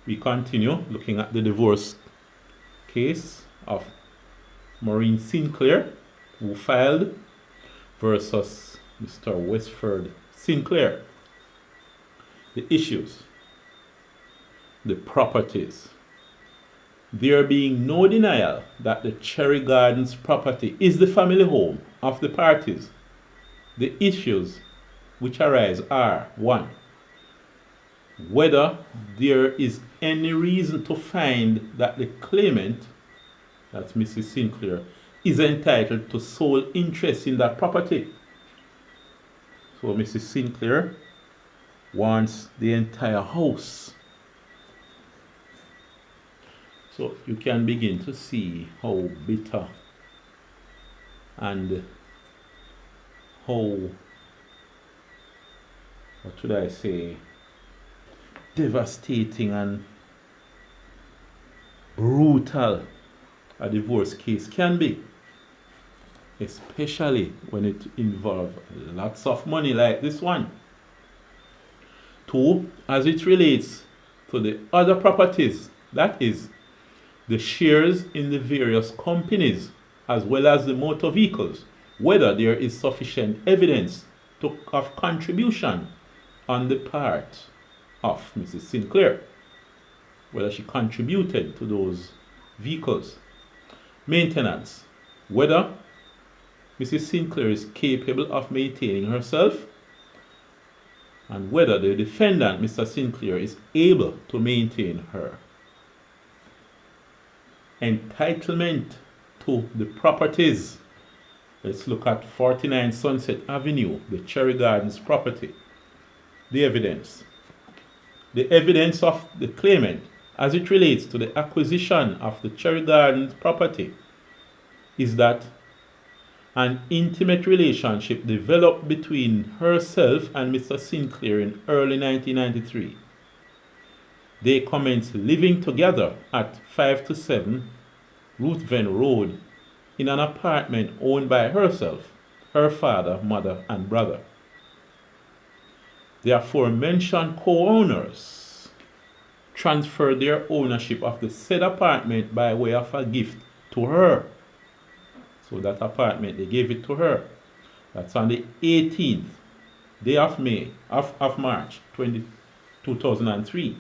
We continue looking at the divorce case of Moureen Sinclair, who filed, versus Mr. Wesfore Sinclair. The issues, the properties. There being no denial that the Cherry Gardens property is the family home of the parties. The issues which arise are: 1. Whether there is any reason to find that the claimant, that's Mrs. Sinclair, is entitled to sole interest in that property. So Mrs. Sinclair wants the entire house. So you can begin to see how bitter and how, what should I say, devastating and brutal a divorce case can be, especially when it involves lots of money like this one. 2, as it relates to the other properties, that is, the shares in the various companies as well as the motor vehicles, whether there is sufficient evidence of contribution on the part of Mrs. Sinclair, whether she contributed to those vehicles. Maintenance, whether Mrs. Sinclair is capable of maintaining herself, and whether the defendant, Mr. Sinclair, is able to maintain her. Entitlement to the properties. Let's look at 49 Sunset Avenue, the Cherry Gardens property. The evidence. The evidence of the claimant as it relates to the acquisition of the Cherry Gardens property is that an intimate relationship developed between herself and Mr. Sinclair in early 1993. They commenced living together at 5-7 Ruthven Road in an apartment owned by herself, her father, mother, and brother. The aforementioned co-owners transferred their ownership of the said apartment by way of a gift to her. So that apartment, they gave it to her. That's on the 18th day of March 2003.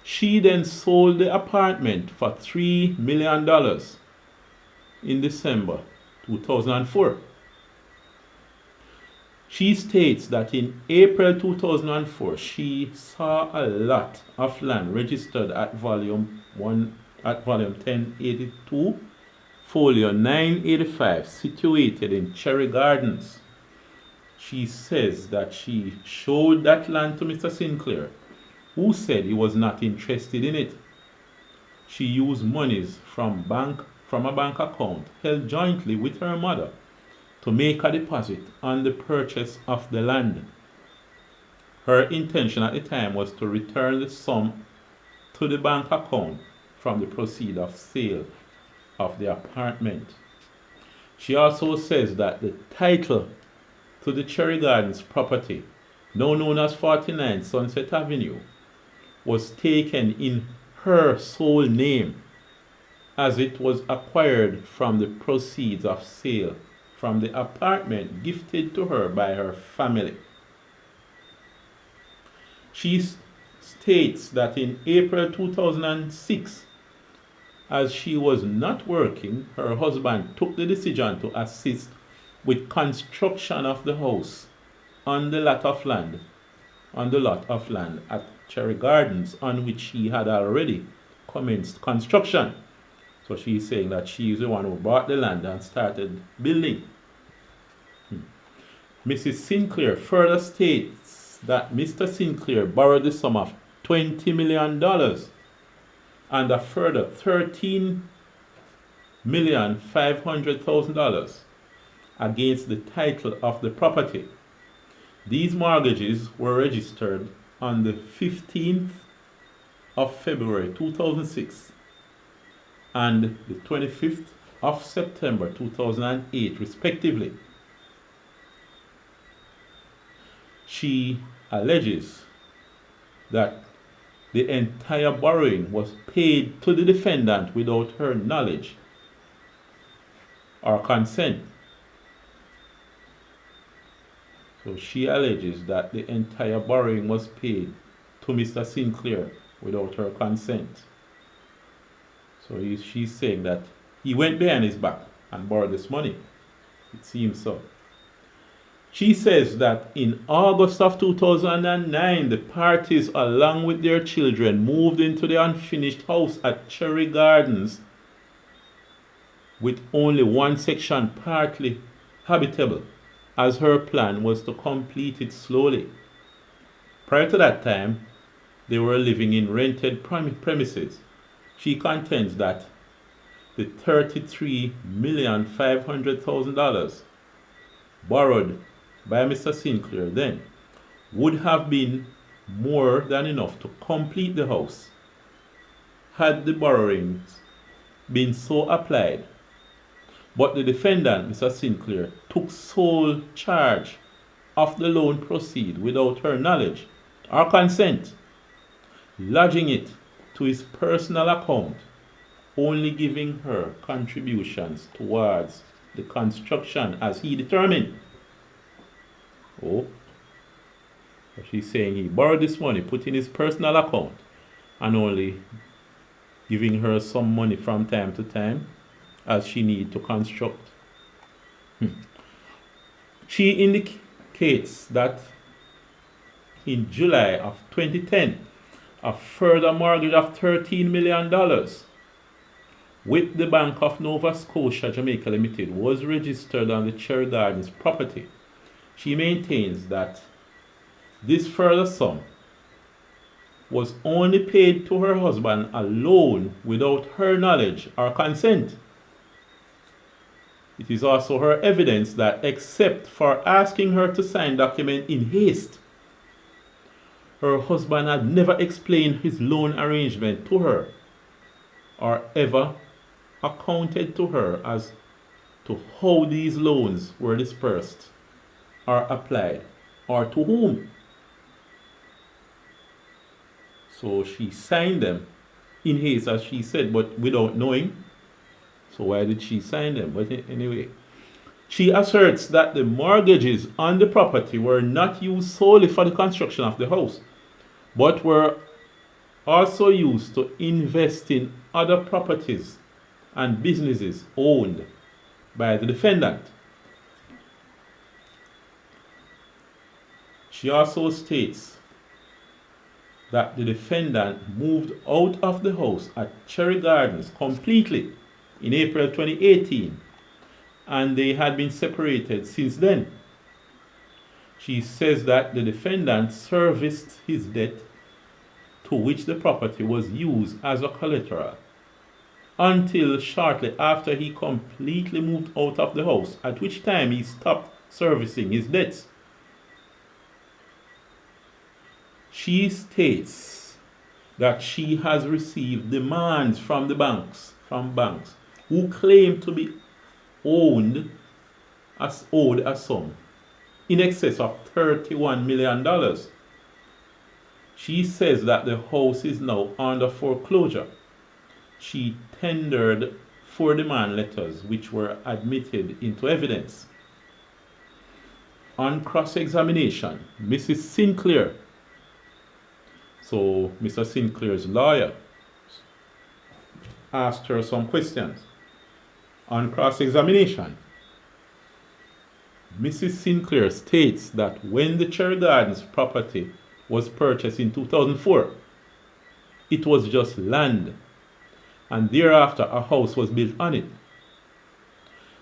She then sold the apartment for $3 million in December 2004. She states that in April 2004, she saw a lot of land registered at volume 1082, folio 985, situated in Cherry Gardens. She says that she showed that land to Mr. Sinclair, who said he was not interested in it. She used monies from a bank account held jointly with her mother to make a deposit on the purchase of the land. Her intention at the time was to return the sum to the bank account from the proceeds of sale of the apartment. She also says that the title to the Cherry Gardens property, now known as 49 Sunset Avenue, was taken in her sole name, as it was acquired from the proceeds of sale from the apartment gifted to her by her family. She states that in April 2006, as she was not working, her husband took the decision to assist with construction of the house on the lot of land at Cherry Gardens, on which she had already commenced construction. So she's saying that she is the one who bought the land and started building. Mrs. Sinclair further states that Mr. Sinclair borrowed the sum of $20 million and a further $13,500,000 against the title of the property. These mortgages were registered on the 15th of February 2006 and the 25th of September 2008 respectively. She alleges that the entire borrowing was paid to the defendant without her knowledge or consent. So she alleges that the entire borrowing was paid to Mr. Sinclair without her consent. So she's saying that he went behind his back and borrowed this money. It seems so. She says that in August of 2009, the parties, along with their children, moved into the unfinished house at Cherry Gardens with only one section partly habitable, as her plan was to complete it slowly. Prior to that time, they were living in rented premises. She contends that the $33,500,000 borrowed by Mr. Sinclair then would have been more than enough to complete the house had the borrowings been so applied. But the defendant, Mr. Sinclair, took sole charge of the loan proceed without her knowledge or consent, lodging it to his personal account, only giving her contributions towards the construction as he determined. Oh, so she's saying he borrowed this money, put in his personal account, and only giving her some money from time to time as she need to construct. She indicates that in July of 2010, a further mortgage of $13 million with the Bank of Nova Scotia Jamaica Limited was registered on the Cherry Gardens property. She maintains that this further sum was only paid to her husband alone without her knowledge or consent. It is also her evidence that except for asking her to sign document in haste, her husband had never explained his loan arrangement to her or ever accounted to her as to how these loans were dispersed or applied or to whom. So she signed them in haste, as she said, but without knowing. So why did she sign them? But anyway, she asserts that the mortgages on the property were not used solely for the construction of the house, but were also used to invest in other properties and businesses owned by the defendant. She also states that the defendant moved out of the house at Cherry Gardens completely in April 2018, and they had been separated since then. She says that the defendant serviced his debt, to which the property was used as a collateral, until shortly after he completely moved out of the house, at which time he stopped servicing his debts. She states that she has received demands from banks who claim to be owed a sum in excess of $31 million. She says that the house is now under foreclosure. She tendered 4 demand letters which were admitted into evidence. On cross-examination, Mrs. Sinclair, so Mr. Sinclair's lawyer, asked her some questions. On cross-examination, Mrs. Sinclair states that when the Cherry Gardens property was purchased in 2004, it was just land, and thereafter a house was built on it.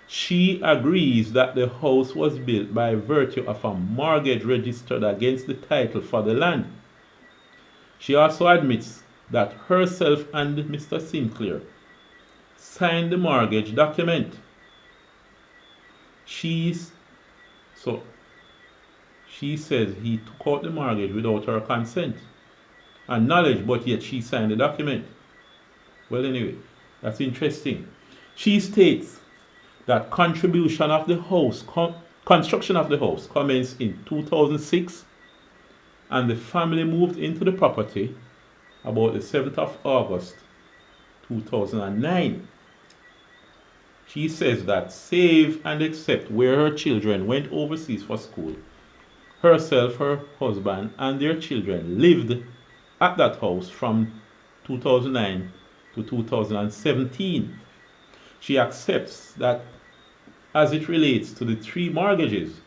She agrees that the house was built by virtue of a mortgage registered against the title for the land. She also admits that herself and Mr. Sinclair signed the mortgage document. She says he took out the mortgage without her consent and knowledge, but yet she signed the document. Well, anyway, that's interesting. She states that construction of the house commenced in 2006, and the family moved into the property about the 7th of August 2009. She says that save and except where her children went overseas for school, herself, her husband, and their children lived at that house from 2009 to 2017. She accepts that as it relates to the 3 mortgages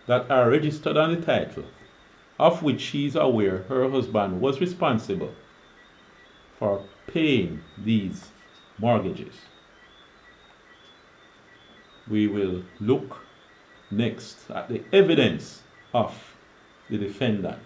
that are registered on the title, of which she is aware her husband was responsible for paying these mortgages. We will look next at the evidence of the defendant.